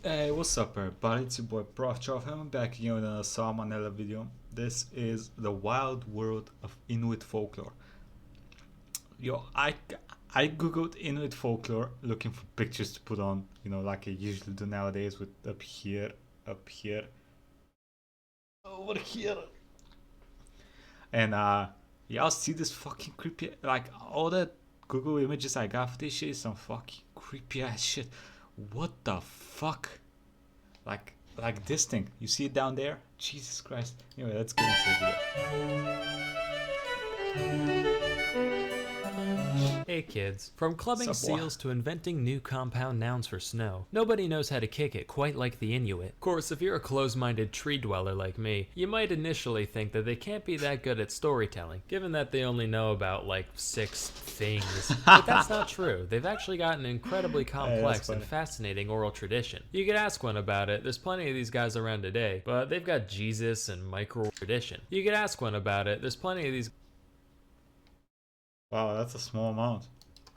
Hey, what's up everybody? It's your boy Proftrof. I'm back again with another salmonella video. This is the wild world of Inuit folklore. Yo, I googled Inuit folklore looking for pictures to put on, like I usually do nowadays with up here, over here. And y'all see this fucking creepy, like all the Google images I got for this shit is some fucking creepy ass shit. What the fuck? Like this thing. You see it down there? Jesus Christ. Anyway, let's get into the video. Hey kids, from clubbing Sup, boy? seals to inventing new compound nouns for snow, nobody knows how to kick it quite like the Inuit. Of course, if you're a close-minded tree dweller like me, you might initially think that they can't be that good at storytelling, given that they only know about like 6 things. But that's not true. They've actually got an incredibly complex and fascinating oral tradition. You could ask one about it, there's plenty of these guys around today, but they've got Jesus and micro tradition. You could ask one about it, there's plenty of these Wow, that's a small amount.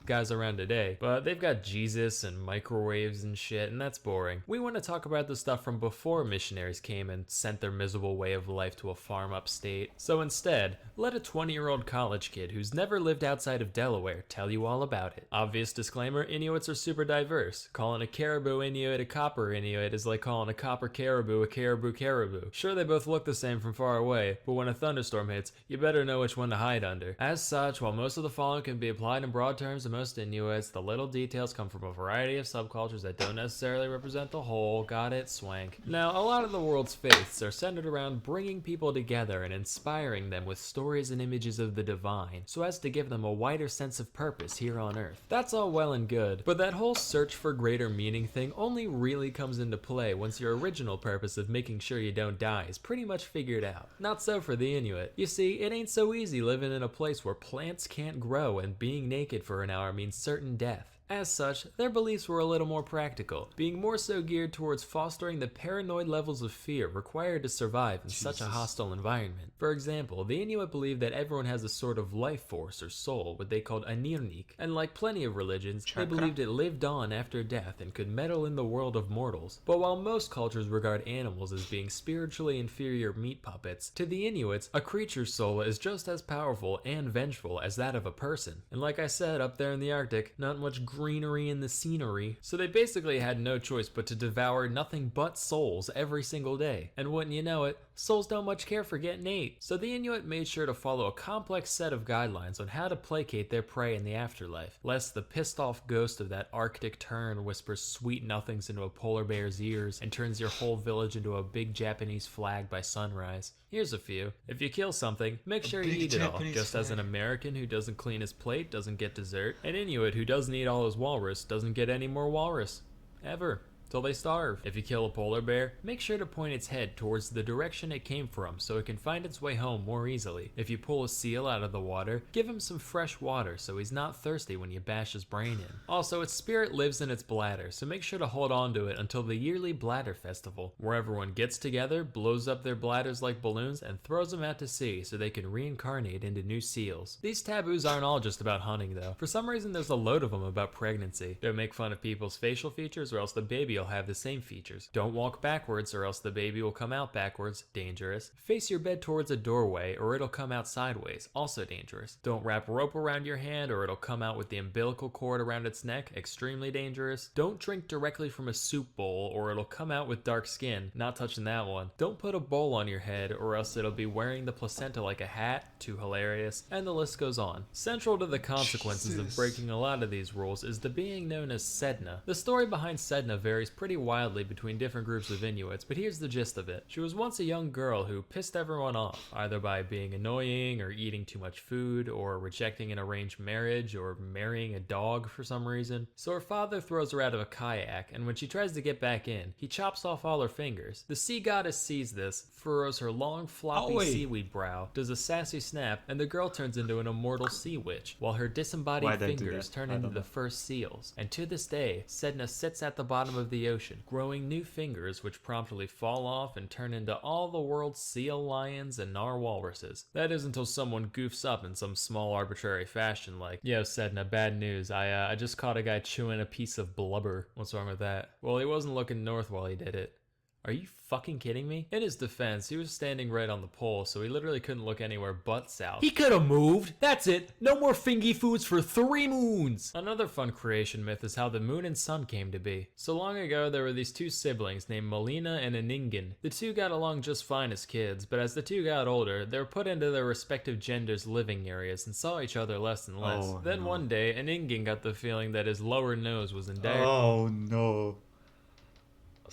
guys around today, but they've got Jesus and microwaves and shit, and that's boring. We want to talk about the stuff from before missionaries came and sent their miserable way of life to a farm upstate. So instead, let a 20-year-old college kid who's never lived outside of Delaware tell you all about it. Obvious disclaimer, Inuits are super diverse. Calling a caribou Inuit a copper Inuit is like calling a copper caribou a caribou caribou. Sure, they both look the same from far away, but when a thunderstorm hits, you better know which one to hide under. As such, while most of the following can be applied in broad terms to most Inuits, the little details come from a variety of subcultures that don't necessarily represent the whole. Got it? Swank. Now, a lot of the world's faiths are centered around bringing people together and inspiring them with stories and images of the divine, so as to give them a wider sense of purpose here on Earth. That's all well and good, but that whole search for greater meaning thing only really comes into play once your original purpose of making sure you don't die is pretty much figured out. Not so for the Inuit. You see, it ain't so easy living in a place where plants can't grow and being naked for an hour means certain death. As such, their beliefs were a little more practical, being more so geared towards fostering the paranoid levels of fear required to survive in such a hostile environment. For example, the Inuit believed that everyone has a sort of life force or soul, what they called a nirnik, and like plenty of religions, they believed it lived on after death and could meddle in the world of mortals. But while most cultures regard animals as being spiritually inferior meat puppets, to the Inuits, a creature's soul is just as powerful and vengeful as that of a person. And like I said, up there in the Arctic, not much greenery in the scenery, so they basically had no choice but to devour nothing but souls every single day. And wouldn't you know it, souls don't much care for getting ate. So the Inuit made sure to follow a complex set of guidelines on how to placate their prey in the afterlife, lest the pissed off ghost of that Arctic tern whispers sweet nothings into a polar bear's ears and turns your whole village into a big Japanese flag by sunrise. Here's a few. If you kill something, make sure you eat it all, just as an American who doesn't clean his plate doesn't get dessert, an Inuit who doesn't eat all his walrus doesn't get any more walrus. Ever. Till they starve. If you kill a polar bear, make sure to point its head towards the direction it came from so it can find its way home more easily. If you pull a seal out of the water, give him some fresh water so he's not thirsty when you bash his brain in. Also, its spirit lives in its bladder, so make sure to hold on to it until the yearly bladder festival, where everyone gets together, blows up their bladders like balloons, and throws them out to sea so they can reincarnate into new seals. These taboos aren't all just about hunting though. For some reason there's a load of them about pregnancy. Don't make fun of people's facial features or else the baby will have the same features. Don't walk backwards or else the baby will come out backwards, dangerous. Face your bed towards a doorway or it'll come out sideways, also dangerous. Don't wrap rope around your hand or it'll come out with the umbilical cord around its neck, extremely dangerous. Don't drink directly from a soup bowl or it'll come out with dark skin, not touching that one. Don't put a bowl on your head or else it'll be wearing the placenta like a hat, too hilarious, and the list goes on. Central to the consequences of breaking a lot of these rules is the being known as Sedna. The story behind Sedna varies pretty wildly between different groups of Inuits, but here's the gist of it. She was once a young girl who pissed everyone off, either by being annoying or eating too much food or rejecting an arranged marriage or marrying a dog for some reason. So her father throws her out of a kayak, and when she tries to get back in, he chops off all her fingers. The sea goddess sees this, furrows her long floppy seaweed brow, does a sassy snap, and the girl turns into an immortal sea witch, while her disembodied fingers turn into the first seals. And to this day, Sedna sits at the bottom of the the ocean, growing new fingers which promptly fall off and turn into all the world's seal lions and narwhalruses. That is until someone goofs up in some small arbitrary fashion like, "Yo, Sedna, bad news. I just caught a guy chewing a piece of blubber. What's wrong with that?" Well, he wasn't looking north while he did it. Are you fucking kidding me? In his defense, he was standing right on the pole, so he literally couldn't look anywhere but south. He could have moved! That's it! No more fingy foods for 3 moons! Another fun creation myth is how the moon and sun came to be. So long ago, there were these 2 siblings named Melina and Aningen. The 2 got along just fine as kids, but as the 2 got older, they were put into their respective genders' living areas and saw each other less and less. Then one day, Aningen got the feeling that his lower nose was in dire. Oh no.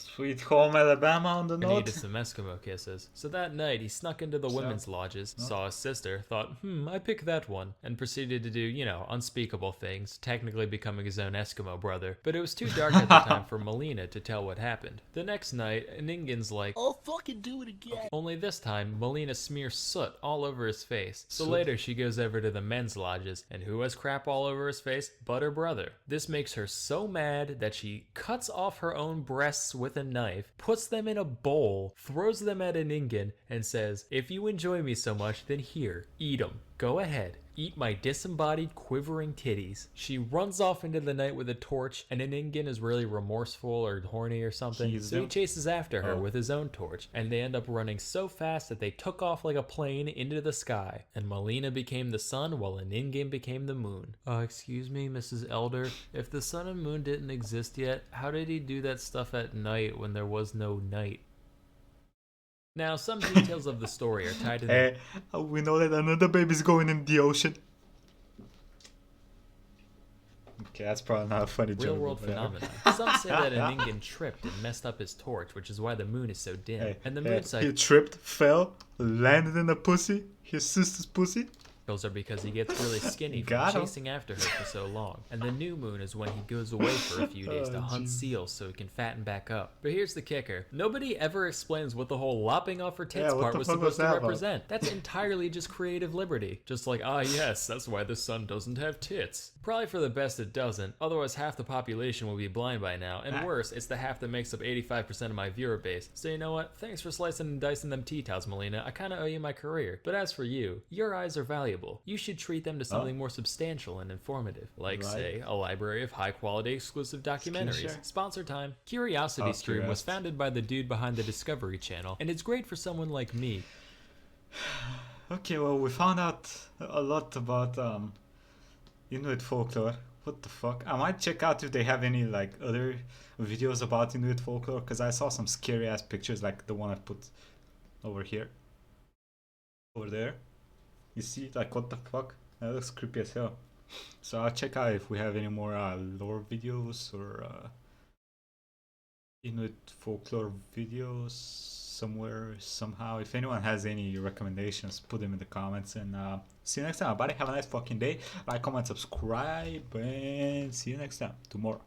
Sweet home Alabama on the And note. needed some Eskimo kisses. So that night, he snuck into the women's lodges, saw his sister, thought, I pick that one, and proceeded to do, unspeakable things, technically becoming his own Eskimo brother. But it was too dark at the time for Melina to tell what happened. The next night, Ningen's like, "I'll fucking do it again." Only this time, Melina smears soot all over his face. So later, she goes over to the men's lodges, and who has crap all over his face but her brother? This makes her so mad that she cuts off her own breasts with a knife, puts them in a bowl, throws them at Aningen, and says, "If you enjoy me so much, then here, eat them. Go ahead. Eat my disembodied, quivering titties." She runs off into the night with a torch, and Aningen is really remorseful or horny or something, so he chases after her with his own torch, and they end up running so fast that they took off like a plane into the sky, and Melina became the sun while Aningen became the moon. Excuse me, Mrs. Elder, if the sun and moon didn't exist yet, how did he do that stuff at night when there was no night? Now, some details of the story are tied in. Hey, we know that another baby's going in the ocean. Okay, that's probably not a funny joke. Real-world phenomenon. Some say that Aningen tripped and messed up his torch, which is why the moon is so dim. And the moon cycles he tripped, fell, landed in the pussy, his sister's pussy. Are because he gets really skinny from chasing after her for so long. And the new moon is when he goes away for a few days to hunt seals so he can fatten back up. But here's the kicker. Nobody ever explains what the whole lopping off her tits part was supposed to represent. That's entirely just creative liberty. Just like, yes, that's why the sun doesn't have tits. Probably for the best it doesn't, otherwise half the population will be blind by now. And worse, it's the half that makes up 85% of my viewer base. So you know what? Thanks for slicing and dicing them tea towels, Melina. I kinda owe you my career. But as for you, your eyes are valuable. You should treat them to something more substantial and informative, like, say, a library of high-quality exclusive documentaries. Sponsor time. Curiosity Stream was founded by the dude behind the Discovery Channel, and it's great for someone like me. Okay, well, we found out a lot about Inuit folklore. What the fuck? I might check out if they have any other videos about Inuit folklore, because I saw some scary ass pictures like the one I put over here. Over there. You see, what the fuck? That looks creepy as hell. So I'll check out if we have any more lore videos or Inuit folklore videos somewhere, somehow. If anyone has any recommendations, put them in the comments. And see you next time, everybody. Have a nice fucking day. Like, comment, subscribe, and see you next time. Tomorrow.